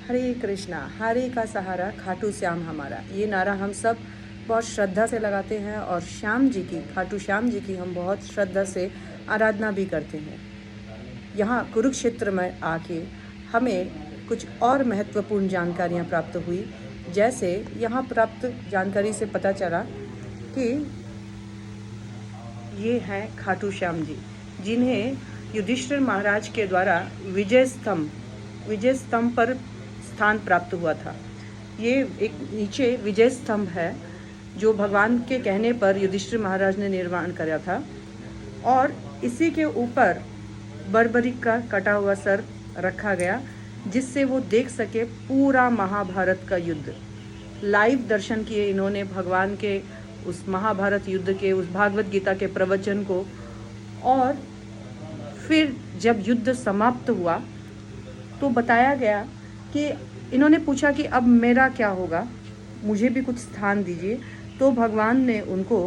हरे का सहारा खाटू श्याम हमारा, ये नारा हम सब बहुत श्रद्धा से लगाते हैं और खाटू श्याम जी की हम बहुत श्रद्धा से आराधना भी करते हैं। यहाँ कुरुक्षेत्र में आके हमें कुछ और महत्वपूर्ण जानकारियाँ प्राप्त हुई। जैसे यहाँ प्राप्त जानकारी से पता चला कि ये हैं खाटू श्याम जी, जिन्हें युधिष्ठिर महाराज के द्वारा विजय स्तंभ पर स्थान प्राप्त हुआ था। ये एक नीचे विजय स्तंभ है जो भगवान के कहने पर युधिष्ठिर महाराज ने निर्माण करा था, और इसी के ऊपर बर्बरीक का कटा हुआ सर रखा गया, जिससे वो देख सके पूरा महाभारत का युद्ध। लाइव दर्शन किए इन्होंने भगवान के उस महाभारत युद्ध के, उस भागवत गीता के प्रवचन को। और फिर जब युद्ध समाप्त हुआ तो बताया गया कि इन्होंने पूछा कि अब मेरा क्या होगा, मुझे भी कुछ स्थान दीजिए। तो भगवान ने उनको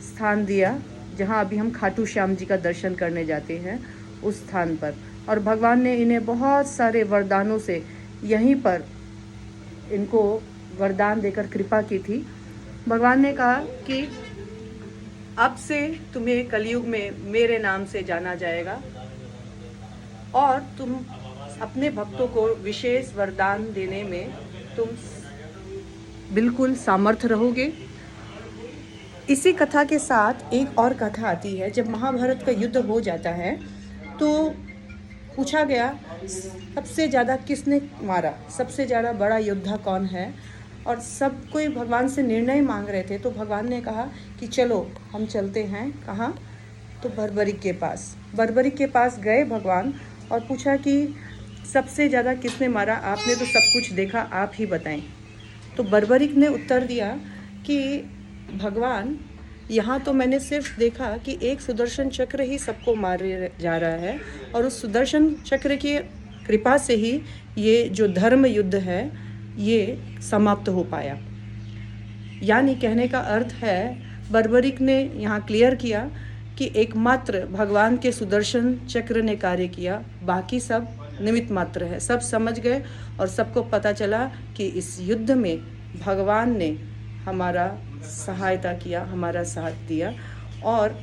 स्थान दिया जहाँ अभी हम खाटू श्याम जी का दर्शन करने जाते हैं, उस स्थान पर। और भगवान ने इन्हें बहुत सारे वरदानों से यहीं पर इनको वरदान देकर कृपा की थी। भगवान ने कहा कि अब से तुम्हें कलयुग में मेरे नाम से जाना जाएगा और तुम अपने भक्तों को विशेष वरदान देने में तुम बिल्कुल सामर्थ्य रहोगे। इसी कथा के साथ एक और कथा आती है। जब महाभारत का युद्ध हो जाता है तो पूछा गया सबसे ज़्यादा किसने मारा, सबसे ज़्यादा बड़ा योद्धा कौन है, और सब कोई भगवान से निर्णय मांग रहे थे। तो भगवान ने कहा कि चलो हम चलते हैं। कहाँ? तो बर्बरीक के पास गए भगवान और पूछा कि सबसे ज़्यादा किसने मारा, आपने तो सब कुछ देखा, आप ही बताएं। तो बर्बरीक ने उत्तर दिया कि भगवान, यहाँ तो मैंने सिर्फ देखा कि एक सुदर्शन चक्र ही सबको मारे जा रहा है, और उस सुदर्शन चक्र की कृपा से ही ये जो धर्म युद्ध है ये समाप्त हो पाया। यानी कहने का अर्थ है, बर्बरीक ने यहाँ क्लियर किया कि एकमात्र भगवान के सुदर्शन चक्र ने कार्य किया, बाकी सब निमित्त मात्र है। सब समझ गए और सबको पता चला कि इस युद्ध में भगवान ने हमारा सहायता किया, हमारा साथ दिया। और